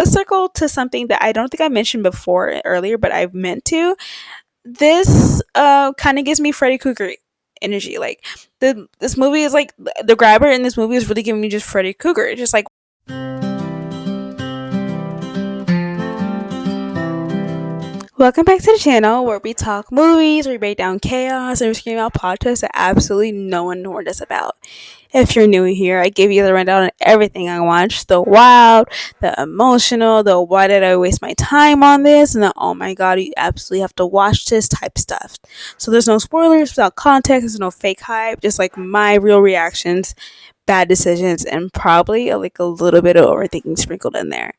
Let's circle to something that I don't think I mentioned before earlier, but I meant to. This kind of gives me Freddy Krueger energy. Like this movie is like the grabber in this movie is really giving me just Freddy Krueger. It's just like welcome back to the channel where we talk movies, we break down chaos, and we scream out plot twists that absolutely no one warned us about. If you're new here, I give you the rundown on everything I watched, the wild, the emotional, the why did I waste my time on this, and the oh my god, you absolutely have to watch this type stuff. So there's no spoilers, without context, there's no fake hype, just like my real reactions, bad decisions, and probably like a little bit of overthinking sprinkled in there.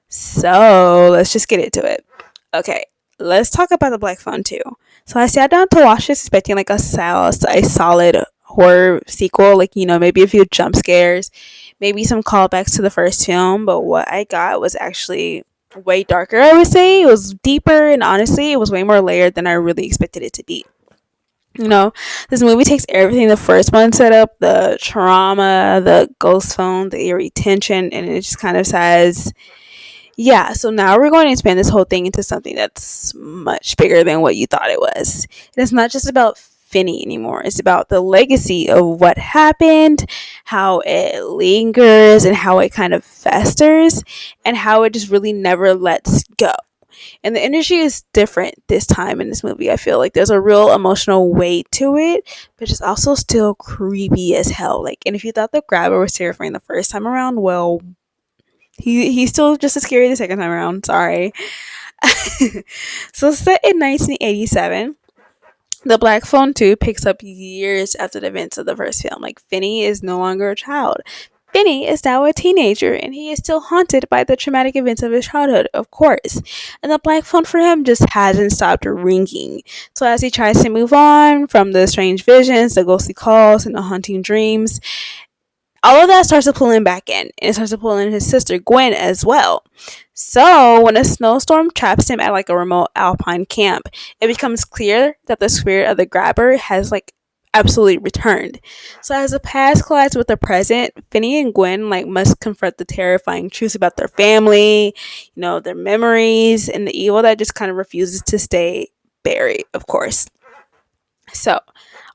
So let's just get into it. Okay, let's talk about the Black Phone too. So I sat down to watch this expecting like a solid horror sequel, like maybe a few jump scares, maybe some callbacks to the first film. But what I got was actually way darker. I would say it was deeper, and honestly, it was way more layered than I really expected it to be. This movie takes everything the first one set up, the trauma, the ghost phone, the eerie tension, and it just kind of says, yeah, so now we're going to expand this whole thing into something that's much bigger than what you thought it was. And it's not just about Finney anymore. It's about the legacy of what happened, how it lingers, and how it kind of festers, and how it just really never lets go. And the energy is different this time in this movie. I feel like there's a real emotional weight to it, but it's also still creepy as hell. Like, and if you thought the grabber was terrifying the first time around, well, he's still just as scary the second time around. Sorry. So set in 1987, the Black Phone 2 picks up years after the events of the first film. Like, Finney is no longer a child. Finney is now a teenager, and he is still haunted by the traumatic events of his childhood, of course. And the Black Phone for him just hasn't stopped ringing. So as he tries to move on from the strange visions, the ghostly calls, and the haunting dreams, all of that starts to pull him back in, and it starts to pull in his sister Gwen as well. So when a snowstorm traps him at like a remote alpine camp, it becomes clear that the spirit of the grabber has like absolutely returned. So as the past collides with the present, Finney and Gwen like must confront the terrifying truths about their family, their memories, and the evil that just kind of refuses to stay buried, of course. So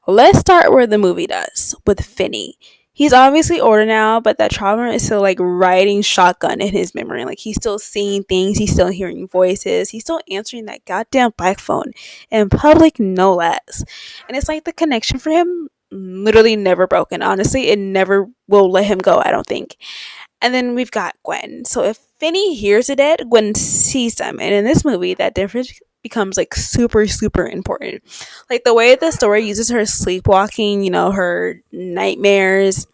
let's start where the movie does, with Finney. He's obviously older now, but that trauma is still like riding shotgun in his memory. Like, he's still seeing things, he's still hearing voices, he's still answering that goddamn Black Phone in public, no less. And it's like the connection for him literally never broken. Honestly, it never will let him go, I don't think. And then we've got Gwen. So if Finney hears it dead, Gwen sees them. And in this movie, that difference becomes like super, super important. Like, the way the story uses her sleepwalking, her nightmares,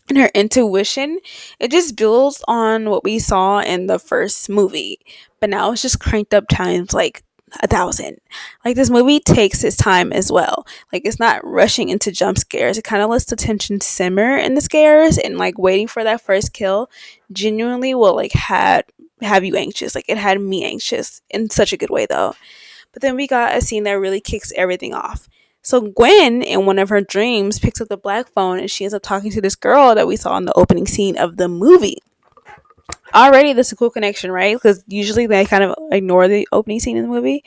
and her intuition, it just builds on what we saw in the first movie. But now it's just cranked up times like 1,000. Like, this movie takes its time as well. Like, it's not rushing into jump scares. It kind of lets the tension simmer in the scares, and like waiting for that first kill genuinely will like have you anxious. Like, it had me anxious in such a good way though. But then we got a scene that really kicks everything off. So Gwen, in one of her dreams, picks up the Black Phone, and she ends up talking to this girl that we saw in the opening scene of the movie. Already, this is a cool connection, right? Because usually they kind of ignore the opening scene in the movie.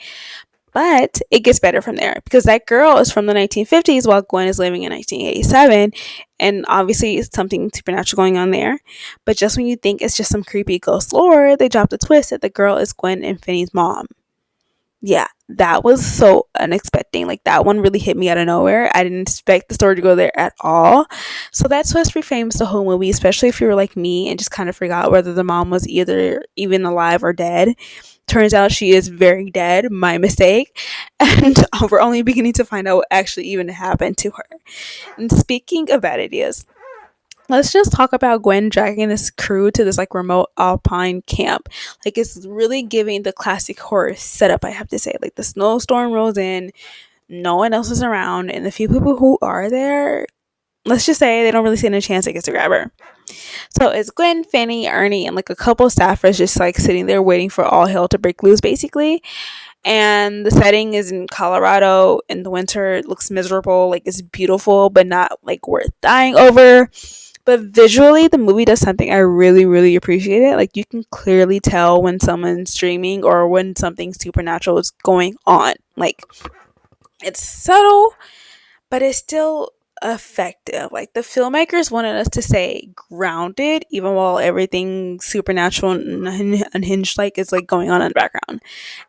But it gets better from there, because that girl is from the 1950s while Gwen is living in 1987. And obviously, it's something supernatural going on there. But just when you think it's just some creepy ghost lore, they drop the twist that the girl is Gwen and Finney's mom. Yeah, that was so unexpected. Like, that one really hit me out of nowhere. I didn't expect the story to go there at all. So that twist reframes the whole movie, especially if you were like me and just kind of forgot whether the mom was either even alive or dead. Turns out she is very dead. My mistake. And we're only beginning to find out what actually even happened to her. And speaking of bad ideas, let's just talk about Gwen dragging this crew to this like remote alpine camp. Like, it's really giving the classic horror setup, I have to say. Like, the snowstorm rolls in, no one else is around, and the few people who are there, let's just say they don't really stand a chance against the grabber. So it's Gwen, Fanny, Ernie, and like a couple staffers just like sitting there waiting for all hell to break loose, basically. And the setting is in Colorado in the winter. It looks miserable. Like, it's beautiful, but not like worth dying over. But visually, the movie does something I really, really appreciate it. Like, you can clearly tell when someone's dreaming or when something supernatural is going on. Like, it's subtle, but it's still effective. Like, the filmmakers wanted us to stay grounded, even while everything supernatural and unhinged like is like going on in the background.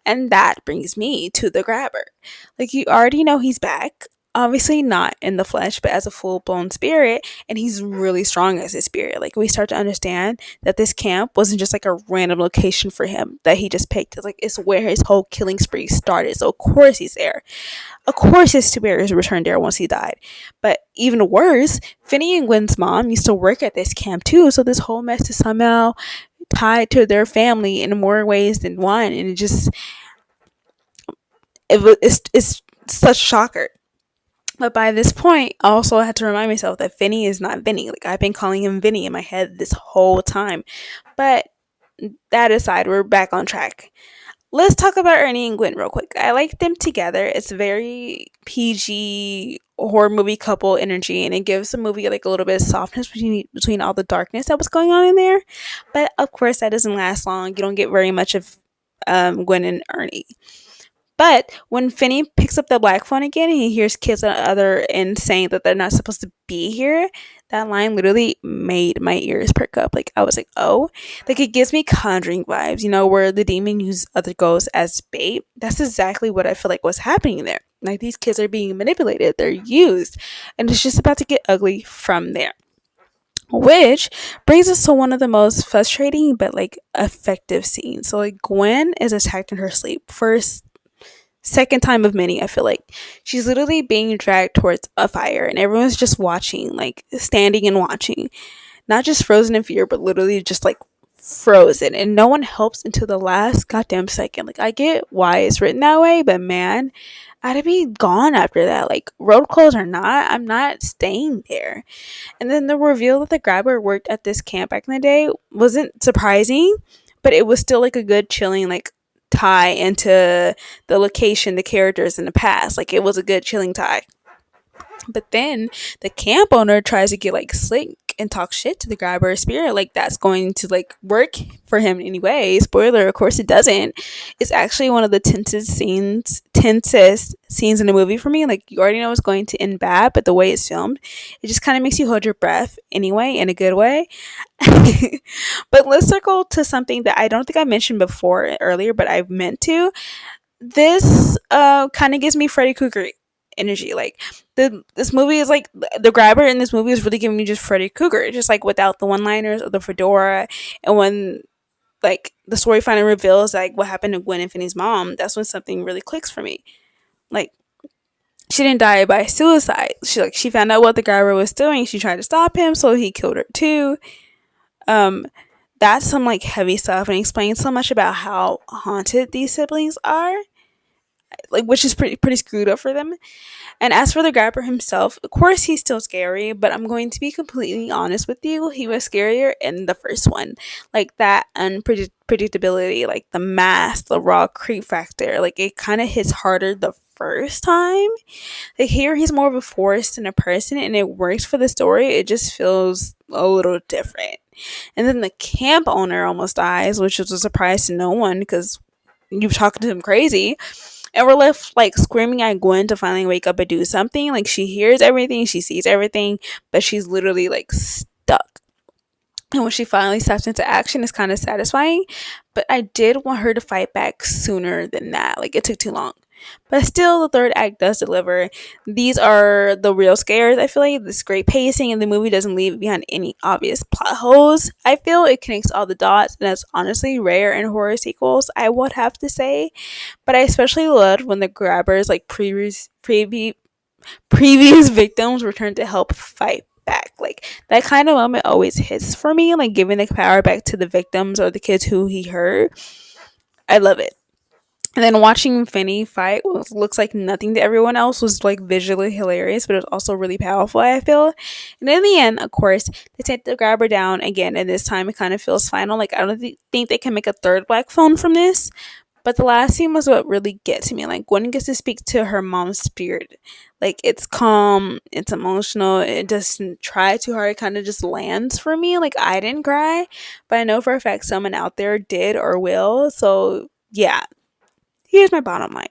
And that brings me to the grabber. Like, you already know he's back. Obviously, not in the flesh, but as a full blown spirit. And he's really strong as a spirit. Like, we start to understand that this camp wasn't just like a random location for him that he just picked. It's like, it's where his whole killing spree started. So, of course, he's there. Of course, his spirit returned there once he died. But even worse, Finney and Gwen's mom used to work at this camp too. So, this whole mess is somehow tied to their family in more ways than one. And it's such a shocker. But by this point, I also had to remind myself that Vinny is not Vinny. Like, I've been calling him Vinny in my head this whole time. But that aside, we're back on track. Let's talk about Ernie and Gwen real quick. I like them together. It's very PG horror movie couple energy, and it gives the movie like a little bit of softness between all the darkness that was going on in there. But of course, that doesn't last long. You don't get very much of Gwen and Ernie. But when Finney picks up the black phone again and he hears kids on the other end saying that they're not supposed to be here, that line literally made my ears perk up. Like, I was like, oh, like, it gives me Conjuring vibes, where the demon uses other ghosts as bait. That's exactly what I feel like was happening there. Like, these kids are being manipulated, they're used, and it's just about to get ugly from there. Which brings us to one of the most frustrating but like effective scenes. So, like, Gwen is attacked in her sleep. First, second time of many, I feel like she's literally being dragged towards a fire and everyone's just watching, like standing and watching, not just frozen in fear but literally just like frozen, and no one helps until the last goddamn second. Like, I get why it's written that way, but man, I'd be gone after that. Like, road closed or not, I'm not staying there. And then the reveal that the grabber worked at this camp back in the day wasn't surprising, but it was still like a good chilling like tie into the location, the characters in the past. Like, it was a good chilling tie. But then the camp owner tries to get like slick and talk shit to the grabber spirit, like that's going to like work for him anyway. Spoiler, of course it doesn't. It's actually one of the tensest scenes in the movie for me. Like, you already know it's going to end bad, but the way it's filmed, it just kind of makes you hold your breath anyway, in a good way. But let's circle to something that I don't think I mentioned before earlier, but I meant to. This kind of gives me Freddy Krueger energy. Like, this movie is like, the grabber in this movie is really giving me just Freddy Krueger, just like without the one-liners or the fedora. And when like the story finally reveals like what happened to Gwen and Finney's mom, that's when something really clicks for me. Like, she didn't die by suicide. She found out what the grabber was doing. She tried to stop him, so he killed her too. That's some like heavy stuff and explains so much about how haunted these siblings are, like, which is pretty screwed up for them. And as for the grabber himself, of course he's still scary, but I'm going to be completely honest with you, he was scarier in the first one. Like, that unpredictability, like the mask, the raw creep factor, like it kind of hits harder the first time. Like, here he's more of a force than a person, and it works for the story. It just feels a little different. And then the camp owner almost dies, which was a surprise to no one because you've talked to him crazy. And we're left like screaming at Gwen to finally wake up and do something. Like, she hears everything, she sees everything, but she's literally like stuck. And when she finally steps into action, it's kind of satisfying. But I did want her to fight back sooner than that. Like, it took too long. But still, the third act does deliver. These are the real scares. I feel like this great pacing, and the movie doesn't leave behind any obvious plot holes. I feel it connects all the dots, and that's honestly rare in horror sequels, I would have to say. But I especially loved when the grabbers, like previous victims, return to help fight back. Like, that kind of moment always hits for me, like giving the power back to the victims or the kids who he hurt. I love it. And then watching Finney fight looks like nothing to everyone else was like visually hilarious, but it was also really powerful, I feel. And in the end, of course, they take the grabber down again, and this time it kind of feels final. Like, I don't think they can make a third black phone from this, But the last scene was what really gets me. Like, Gwen gets to speak to her mom's spirit. Like, it's calm, it's emotional, it doesn't try too hard, it kind of just lands for me. Like, I didn't cry, but I know for a fact someone out there did or will. So, yeah, here's my bottom line.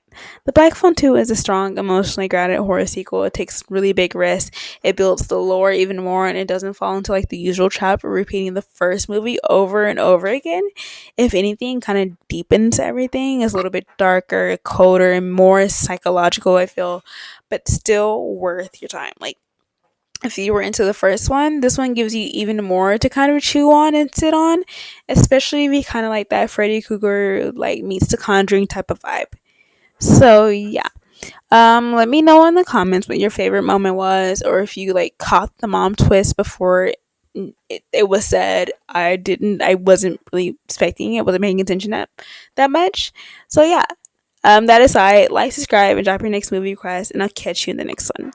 The Black Phone 2 is a strong, emotionally grounded horror sequel. It takes really big risks. It builds the lore even more, and it doesn't fall into like the usual trap of repeating the first movie over and over again. If anything, kind of deepens everything. It's a little bit darker, colder, and more psychological, I feel, but still worth your time. Like, if you were into the first one, this one gives you even more to kind of chew on and sit on, especially if you kind of like that Freddy Krueger like meets the Conjuring type of vibe. So yeah, let me know in the comments what your favorite moment was, or if you like caught the mom twist before it was said. I wasn't really expecting it, wasn't paying attention that much. So yeah, that aside, like, subscribe, and drop your next movie request, and I'll catch you in the next one.